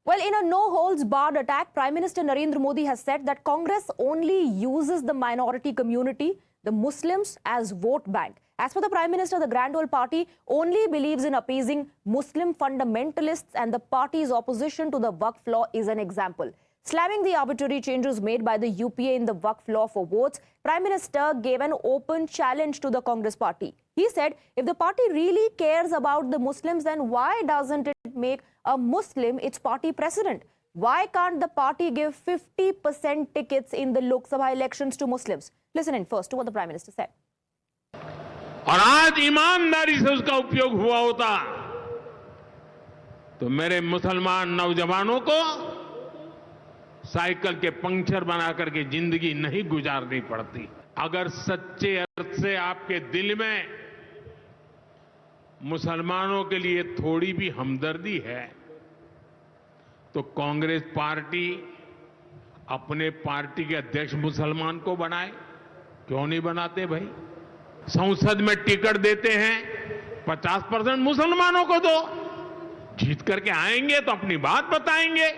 Well, in a no-holds-barred attack, Prime Minister Narendra Modi has said that Congress only uses the minority community, the Muslims, as vote bank. As per the Prime Minister, the Grand Old Party only believes in appeasing Muslim fundamentalists, and the party's opposition to the Waqf law is an example. Slamming the arbitrary changes made by the UPA in the Waqf law for votes, Prime Minister gave an open challenge to the Congress party. He said, if the party really cares about the Muslims, then why doesn't it make a Muslim its party president? Why can't the party give 50% tickets in the Lok Sabha elections to Muslims? Listen in first to what the Prime Minister said. और आज ईमानदारी से उसका उपयोग हुआ होता तो मेरे मुसलमान नौजवानों को साइकिल के पंक्चर बना करके जिंदगी नहीं गुजारनी पड़ती। अगर सच्चे अर्थ से आपके दिल में मुसलमानों के लिए थोड़ी भी हमदर्दी है तो कांग्रेस पार्टी अपने पार्टी के अध्यक्ष मुसलमान को बनाए। क्यों नहीं बनाते भाई? संसद में टिकट देते हैं 50% मुसलमानों को दो, जीत करके आएंगे तो अपनी बात बताएंगे।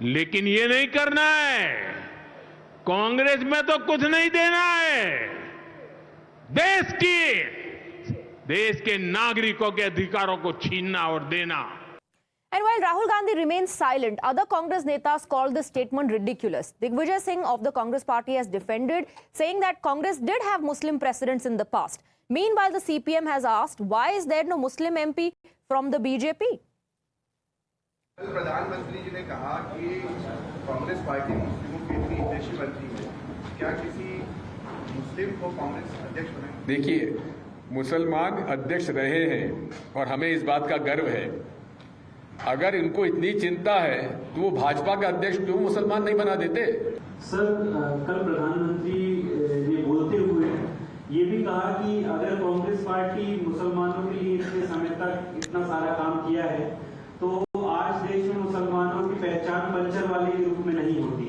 लेकिन ये नहीं करना है। कांग्रेस में तो कुछ नहीं देना है। देश के नागरिकों के अधिकारों को छीनना और देना। And while Rahul Gandhi remains silent, other Congress netas called the statement ridiculous. Digvijay Singh of the Congress party has defended, saying that Congress did have Muslim presidents in the past. Meanwhile, the CPM has asked, why is there no Muslim MP from the BJP? प्रधानमंत्री जी ने कहा कि Congress party मुस्लिमों के लिए हितैषी बनती है। क्या किसी मुस्लिम को कांग्रेस अध्यक्ष बनाएंगे? देखिए, मुसलमान अध्यक्ष रहे हैं और हमें इस बात का गर्व है। अगर इनको इतनी चिंता है तो वो भाजपा का अध्यक्ष क्यों मुसलमान नहीं बना देते? सर, कल प्रधानमंत्री ने बोलते हुए ये भी कहा कि अगर कांग्रेस पार्टी मुसलमानों के लिए इतने समय तक इतना सारा काम किया है तो आज देश में मुसलमानों की पहचान पंचर वाले के रूप में नहीं होती।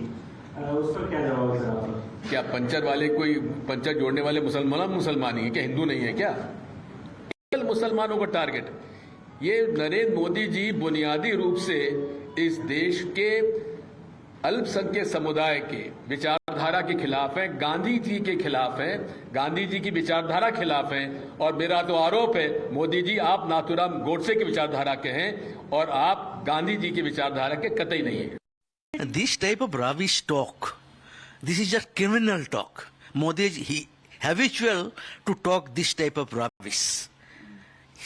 उस पर क्या जवाब है सर आपका? क्या पंचर वाले कोई पंचर जोड़ने वाले मुसलमान ही है क्या? हिंदू नहीं है क्या? केवल मुसलमानों का टारगेट। ये नरेंद्र मोदी जी बुनियादी रूप से इस देश के अल्पसंख्यक समुदाय के विचारधारा के खिलाफ हैं, गांधी जी के खिलाफ हैं, गांधी जी की विचारधारा खिलाफ हैं। और मेरा तो आरोप है, मोदी जी आप नाथूराम गोडसे की विचारधारा के हैं और आप गांधी जी की विचारधारा के कतई नहीं है। This type of rubbish talk, this is just criminal talk. Modi he habitual to talk this type of rubbish.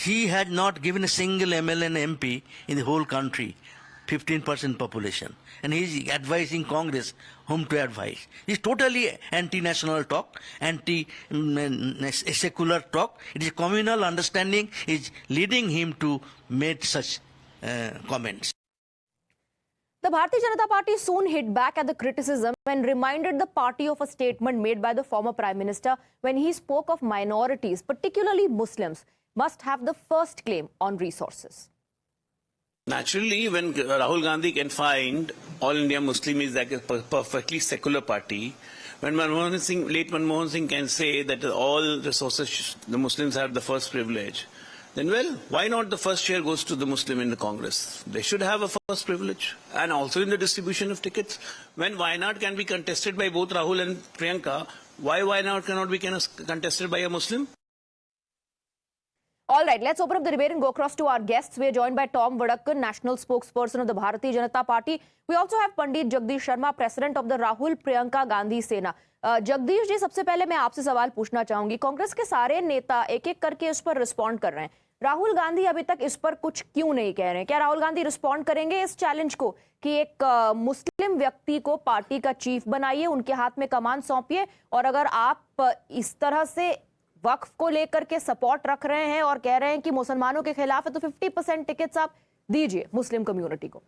He had not given a single MLA and MP in the whole country, 15% population. And he is advising Congress whom to advise. It's totally anti-national talk, anti-secular talk. It is communal understanding is leading him to make such comments. The Bharatiya Janata Party soon hit back at the criticism and reminded the party of a statement made by the former Prime Minister when he spoke of minorities, particularly Muslims, must have the first claim on resources. Naturally, when Rahul Gandhi can find All India Muslim is like a perfectly secular party, when late Manmohan Singh can say that all resources, the Muslims have the first privilege, then well, why not the first share goes to the Muslim in the Congress? They should have a first privilege. And also in the distribution of tickets. When Wayanad can be contested by both Rahul and Priyanka, why Wayanad cannot be contested by a Muslim? All right, let's open up the debate and go across to our guests. We are joined by Tom Vadakkan, national spokesperson of the Bharatiya Janata Party. We also have Pandit Jagdish Sharma, president of the Rahul Priyanka Gandhi Sena. Jagdish ji, सबसे पहले मैं आपसे सवाल पूछना चाहूंगी। कांग्रेस के सारे नेता एक एक करके इस पर रिस्पॉन्ड कर रहे हैं। राहुल गांधी अभी तक इस पर कुछ क्यों नहीं कह रहे हैं? क्या राहुल गांधी रिस्पॉन्ड करेंगे इस चैलेंज को कि एक मुस्लिम व्यक्ति को पार्टी का चीफ बनाइए, उनके हाथ में कमान सौंपिए, और अगर आप इस तरह से वक्फ को लेकर के सपोर्ट रख रहे हैं और कह रहे हैं कि मुसलमानों के खिलाफ है तो 50% टिकट्स आप दीजिए मुस्लिम कम्युनिटी को?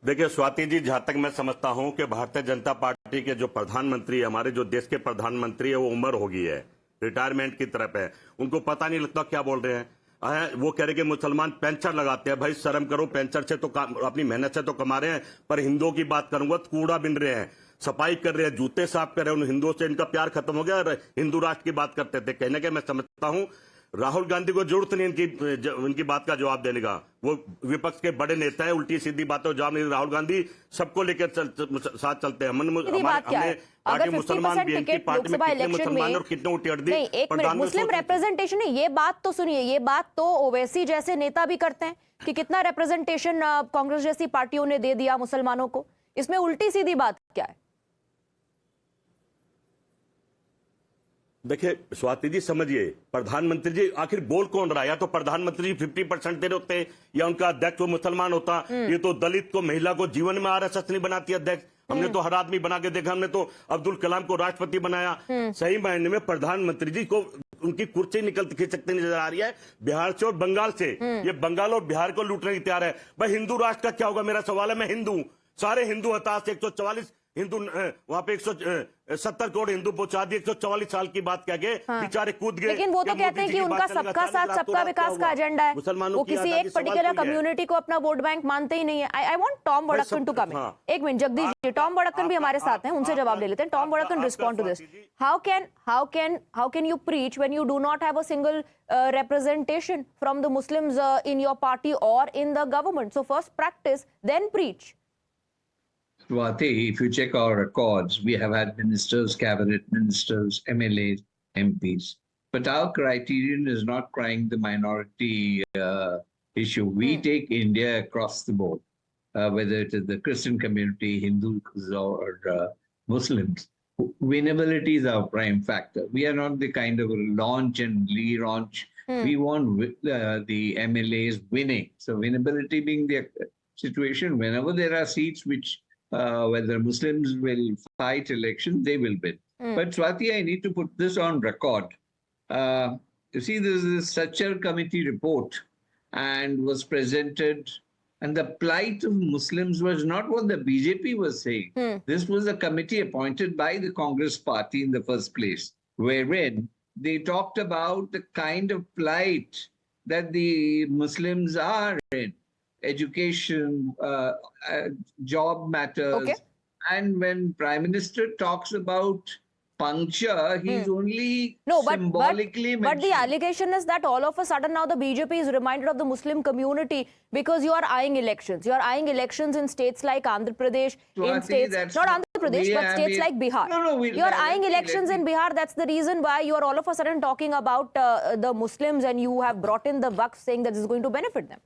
देखिए स्वाति जी, जहां तक मैं समझता हूं कि भारतीय जनता पार्टी के जो प्रधानमंत्री, हमारे जो देश के प्रधानमंत्री है, वो उम्र हो गई है, रिटायरमेंट की तरफ है। उनको पता नहीं लगता क्या बोल रहे हैं। वो कह रहे कि मुसलमान पेंचर लगाते हैं। भाई शर्म करो, पेंचर से तो अपनी मेहनत से तो कमा रहे हैं, पर हिंदुओं की बात करूंगा तो कूड़ा बिन रहे हैं, सफाई कर रहे हैं, जूते साफ कर रहे हैं। उन हिंदुओं से इनका प्यार खत्म हो गया और हिंदू राष्ट्र की बात करते थे। कहने के मैं समझता हूं राहुल गांधी को जरूरत नहीं इनकी बात का जवाब देने का। वो विपक्ष के बड़े नेता हैं, उल्टी सीधी बातों जवाब नहीं। राहुल गांधी सबको लेकर साथ चलते हैं। अगर 50% टिकट लोकसभा इलेक्शन में और कितने वोट दी। नहीं, एक मिनट, मुस्लिम रिप्रेजेंटेशन है, ये बात तो सुनिए, ये बात तो ओवैसी जैसे नेता भी करते हैं कि कितना रिप्रेजेंटेशन कांग्रेस जैसी पार्टियों ने दे दिया मुसलमानों को। इसमें उल्टी सीधी बात क्या है? देखिए स्वाति जी, समझिए, प्रधानमंत्री जी आखिर बोल कौन रहा है? या तो प्रधानमंत्री जी 50% दे रहे होते या उनका अध्यक्ष वो मुसलमान होता। ये तो दलित को, महिला को जीवन में आरएसएस नहीं बनाती अध्यक्ष। हमने तो हर आदमी बना के देखा। हमने तो अब्दुल कलाम को राष्ट्रपति बनाया। सही मायने में प्रधानमंत्री जी को उनकी कुर्सी खिसकती नजर आ रही है बिहार से और बंगाल से। ये बंगाल और बिहार को लूटने की तैयार है। भाई हिंदू राष्ट्र का क्या होगा? मेरा सवाल है। मैं हिंदू हूं, सारे हिंदू हताश, 144 हिंदू वहां पे 170 करोड़ हिंदू पहुंचा दिए। 144 साल की बात कह के बेचारे कूद गए। लेकिन वो तो कहते हैं कि उनका सबका साथ सबका विकास का एजेंडा है। वो किसी एक पर्टिकुलर कम्युनिटी को अपना वोट बैंक मानते ही नहीं है। I want Tom Vadakkan to come in. एक मिनट जगदीश जी, टॉम वडक्कन भी हमारे साथ हैं, उनसे जवाब ले लेते हैं। Tom Vadakkan, respond to this. How can you preach when you do not have a single representation from the Muslims in your party or in the government? So first practice, then preach. Swati, if you check our records, we have had ministers, cabinet ministers, MLAs, MPs. But our criterion is not crying the minority issue. We take India across the board, whether it is the Christian community, Hindus or Muslims. Winnability is our prime factor. We are not the kind of launch and relaunch. We want the MLAs winning. So winnability being the situation, whenever there are seats which whether Muslims will fight elections, they will win. But Swati, I need to put this on record. You see, this is a Sachar committee report and was presented, and the plight of Muslims was not what the BJP was saying. This was a committee appointed by the Congress party in the first place, wherein they talked about the kind of plight that the Muslims are in. Education, job matters. Okay. And when Prime Minister talks about puncture, he's only symbolically but the mentioning. allegation is that all of a sudden now the BJP is reminded of the Muslim community because you are eyeing elections. You are eyeing elections in states like Andhra Pradesh, in states, not Andhra Pradesh, but states like Bihar. You are eyeing elections in Bihar. That's the reason why you are all of a sudden talking about the Muslims, and you have brought in the Waqf saying that this is going to benefit them.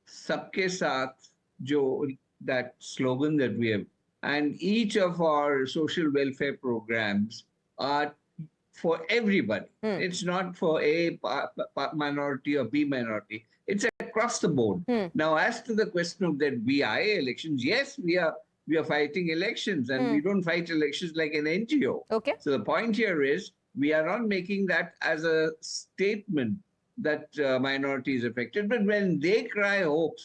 Sabke Saath, that slogan that we have, and each of our social welfare programs are for everybody. It's not for A minority or B minority. It's across the board. Now, as to the question of that BI elections, yes, we are fighting elections, and we don't fight elections like an NGO. Okay. So the point here is we are not making that as a statement that minority is affected. But when they cry hope,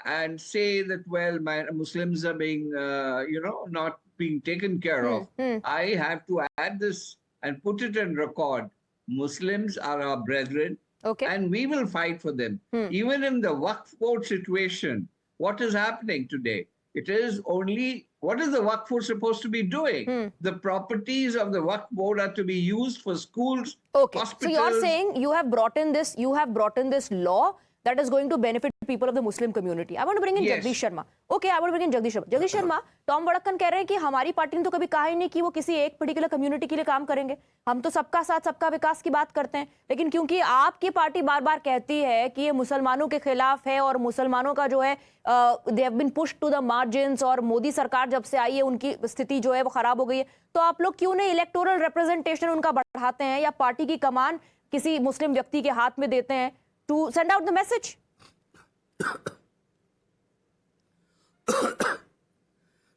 and say that, well, my Muslims are being, not being taken care of, I have to add this and put it on record. Muslims are our brethren, and we will fight for them. Even in the Waqf board situation, what is happening today? It is only, what is the Waqf board supposed to be doing? The properties of the Waqf board are to be used for schools, hospitals. So you're saying you have brought in this law that is going to benefit people of the Muslim community. I want to bring in Jagdish Sharma. Okay, I want to bring in Jagdish Sharma. Jagdish Sharma, Tom Vadakkan कह रहे हैं कि हमारी party ने तो कभी कहा ही नहीं कि वो किसी एक पर्टिकुलर कम्युनिटी के लिए काम करेंगे। हम तो सबका साथ सबका विकास की बात करते हैं। लेकिन क्योंकि आपकी पार्टी बार बार कहती है कि ये मुसलमानों के खिलाफ है और मुसलमानों का जो है they have been pushed to the margins, और मोदी सरकार जब से आई है उनकी स्थिति जो है वो खराब हो गई है, तो आप लोग क्यों नहीं इलेक्टोरल रिप्रेजेंटेशन उनका बढ़ाते हैं या पार्टी की कमान किसी मुस्लिम व्यक्ति के हाथ में देते हैं to send out the message?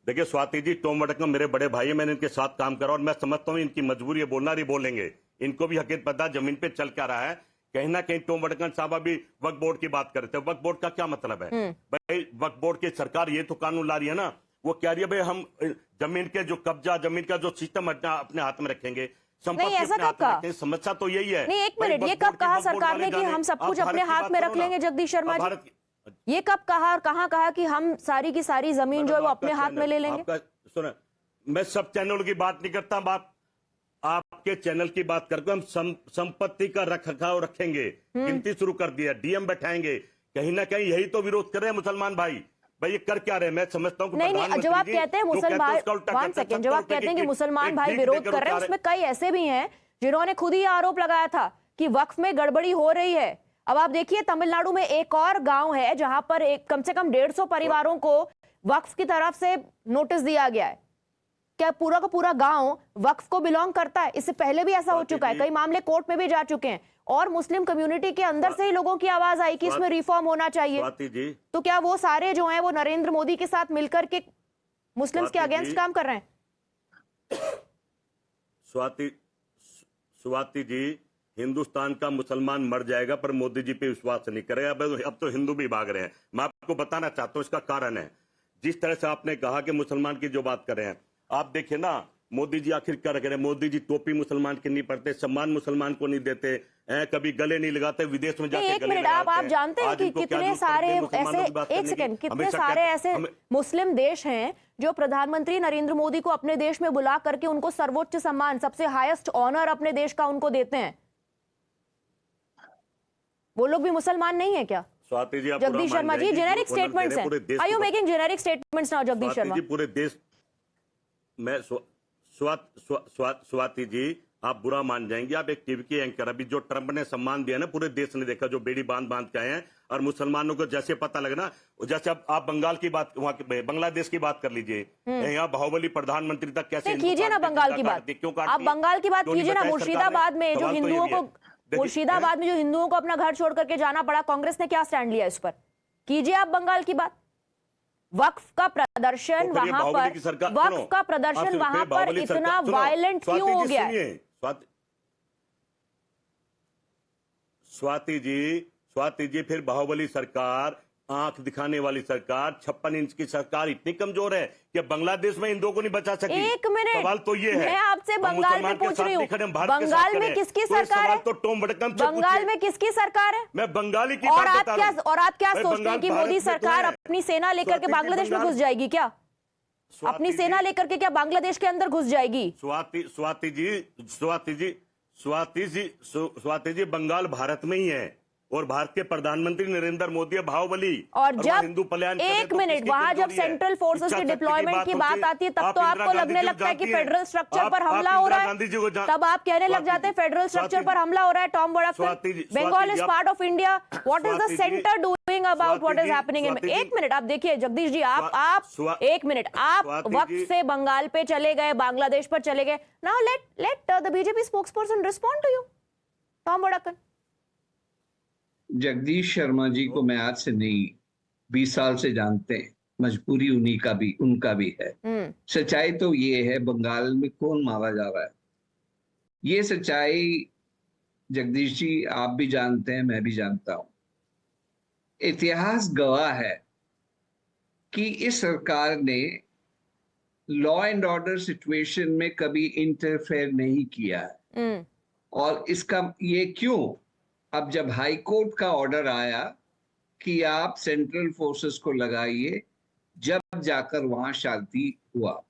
देखिए स्वाति जी, टॉम वडक्कन मेरे बड़े भाई है, मैंने इनके साथ काम करा और मैं समझता हूं इनकी मजबूरी है, बोलना नहीं बोलेंगे। इनको भी हकीकत पता जमीन पे चल क्या रहा है। कहीं ना कहीं टॉम वडक्कन साहब अभी वक्फ बोर्ड की बात करते हैं। वक्फ बोर्ड का क्या मतलब है? भाई वक्फ बोर्ड की सरकार ये तो कानून ला रही है ना, वो कह रही है भाई हम जमीन के जो कब्जा, जमीन का जो सिस्टम अपने हाथ में रखेंगे। नहीं, ऐसा कब कहा? समस्या तो यही है। नहीं, एक मिनट, ये कब कहा सरकार ने कि हम सब कुछ अपने हाथ में रख लेंगे? जगदीश शर्मा जी, ये कब कहा और कहां कहा कि हम सारी की सारी जमीन जो है वो अपने हाथ में ले लेंगे? सुनो, मैं सब चैनलों की बात नहीं करता। आपके चैनल की बात करके हम संपत्ति का रखरखाव रखेंगे, गिनती शुरू कर दिया, डीएम बैठाएंगे। कहीं ना कहीं यही तो विरोध कर रहे हैं मुसलमान भाई ये कर क्या रहे हैं? मैं समझता हूं कि नहीं, जब आप कहते हैं मुसलमान, वन सेकेंड, जब आप कहते हैं कि मुसलमान भाई विरोध कर रहे हैं, उसमें कई ऐसे भी हैं जिन्होंने खुद ही आरोप लगाया था कि वक्फ में गड़बड़ी हो रही है। अब आप देखिए तमिलनाडु में एक और गांव है जहां पर एक कम से कम 150 परिवारों को वक्फ की तरफ से नोटिस दिया गया है। क्या पूरा का पूरा गांव वक्फ को बिलोंग करता है? इससे पहले भी ऐसा हो चुका है, कई मामले कोर्ट में भी जा चुके हैं और मुस्लिम कम्युनिटी के अंदर से ही लोगों की आवाज आई कि इसमें रिफॉर्म होना चाहिए। तो क्या वो सारे जो हैं वो नरेंद्र मोदी के साथ मिलकर के मुस्लिम्स के अगेंस्ट काम कर रहे हैं? स्वाति जी, हिंदुस्तान का मुसलमान मर जाएगा पर मोदी जी पे विश्वास नहीं करेगा। अब तो हिंदू भी भाग रहे हैं। मैं आपको बताना चाहता हूं इसका कारण है, जिस तरह से आपने कहा कि मुसलमान की जो बात कर रहे हैं, आप देखिए ना मोदी जी आखिर क्या रख रहे हैं। मोदी जी टोपी मुसलमान की नहीं पड़ते, सम्मान मुसलमान को नहीं देते, कभी गले नहीं लगाते, विदेश में जाके गले लगाते हैं। आप जानते हैं कि कितने सारे ऐसे, एक सेकंड, कितने सारे ऐसे मुस्लिम देश हैं जो प्रधानमंत्री नरेंद्र मोदी को अपने देश में बुला करके उनको सर्वोच्च सम्मान, सबसे हाईएस्ट ऑनर अपने देश का उनको देते हैं। वो लोग भी मुसलमान नहीं है क्या? स्वाति जी, जगदीश शर्मा जी, जेनेरिक स्टेटमेंट्स हैं। Are you making generic statements now Jagdish Sharma? पूरे देश में स्वाति जी, आप बुरा मान जाएंगे, आप एक टीवी के एंकर, अभी जो ट्रंप ने सम्मान दिया ना पूरे देश ने देखा, जो बेड़ी बांध बांध के आए हैं और मुसलमानों को जैसे पता लगना, जैसे अब आप बंगाल की बात, वहाँ बांग्लादेश की बात कर लीजिए, यहाँ बाहुबली प्रधानमंत्री तक कैसे कीजिए ना बंगाल की बात, आप बंगाल की बात कीजिए ना। मुर्शिदाबाद में जो हिंदुओं को, मुर्शिदाबाद में जो हिंदुओं को अपना घर छोड़ करके जाना पड़ा, कांग्रेस ने क्या स्टैंड लिया इस पर? कीजिए आप बंगाल की बात। वक्फ का प्रदर्शन वहां पर, वक्फ का प्रदर्शन वहां पर इतना वायलेंट क्यों हो गया है? स्वाति जी, फिर बाहुबली सरकार, आंख दिखाने वाली सरकार, 56 इंच की सरकार इतनी कमजोर है कि बांग्लादेश में हिंदुओं को नहीं बचा सकी। एक मिनट, सवाल तो ये है, मैं आपसे बंगाल में पूछ रही हूँ, बंगाल में किसकी सरकार है? तो टोम भड़कम से बंगाल में किसकी सरकार है? मैं बंगाली की और बात आप बता क्या, रहा हूं। और आप क्या सोचते हैं कि मोदी सरकार अपनी सेना लेकर के बांग्लादेश में घुस जाएगी क्या? अपनी सेना लेकर के क्या बांग्लादेश के अंदर घुस जाएगी? स्वाति जी, बंगाल भारत में ही है और भारत के प्रधानमंत्री नरेंद्र मोदी बाहुबली, और जब हिंदू पलायन, एक मिनट, वहां जब सेंट्रल फोर्सेस के डिप्लॉयमेंट की बात आती है तब तो आपको लगने लगता है कि फेडरल स्ट्रक्चर पर हमला हो रहा है, तब आप कहने लग जाते हैं फेडरल स्ट्रक्चर पर हमला हो रहा है। Tom Vadakkan, Bengal is part of India, what is the centre doing about what is happening in? एक मिनट, आप देखिए जगदीश जी, आप एक मिनट, आप वक्त से बंगाल पे चले गए, बांग्लादेश पर चले गए। Now let the BJP spokesperson respond to you. Tom Vadakkan, Jagdish Sharma ji को मैं आज से नहीं 20 साल से जानते हैं, मजबूरी उनका भी है। सच्चाई तो ये है, बंगाल में कौन मारा जा रहा है, ये सच्चाई जगदीश जी आप भी जानते हैं, मैं भी जानता हूं। इतिहास गवाह है कि इस सरकार ने लॉ एंड ऑर्डर सिचुएशन में कभी इंटरफेयर नहीं किया है। और इसका ये क्यों? अब जब हाई कोर्ट का ऑर्डर आया कि आप सेंट्रल फोर्सेस को लगाइए, जब जाकर वहां शांति हुआ।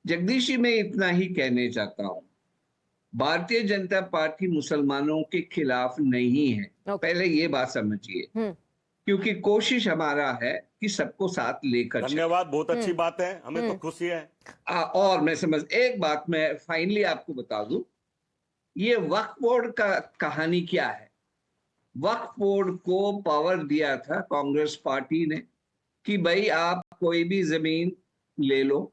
जगदीश जी, मैं इतना ही कहने चाहता हूं, भारतीय जनता पार्टी मुसलमानों के खिलाफ नहीं है। पहले ये बात समझिए, क्योंकि कोशिश हमारा है कि सबको साथ लेकर। धन्यवाद, बहुत अच्छी बात है, हमें तो खुशी है। और मैं एक बात मैं फाइनली आपको बता दूं, ये वक्फ बोर्ड का कहानी क्या है? वक्फ बोर्ड को पावर दिया था कांग्रेस पार्टी ने कि भाई आप कोई भी जमीन ले लो,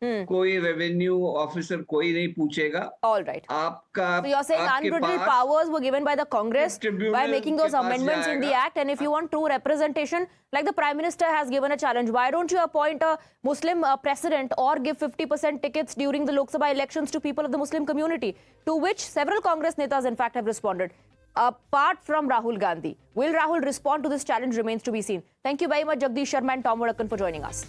कोई रेवेन्यू ऑफिसर कोई नहीं पूछेगा। All right. आपका, so you're saying unbridled powers were given by the Congress by making those amendments in the act, and if you want true representation, like the Prime Minister has given a challenge, why don't you appoint a Muslim president or give 50% tickets during the Lok Sabha elections to people of the Muslim community? To which several Congress netas in fact have responded. Apart from Rahul Gandhi, will Rahul respond to this challenge remains to be seen. Thank you very much Jagdish Sharma and Tom Wadakkan for joining us.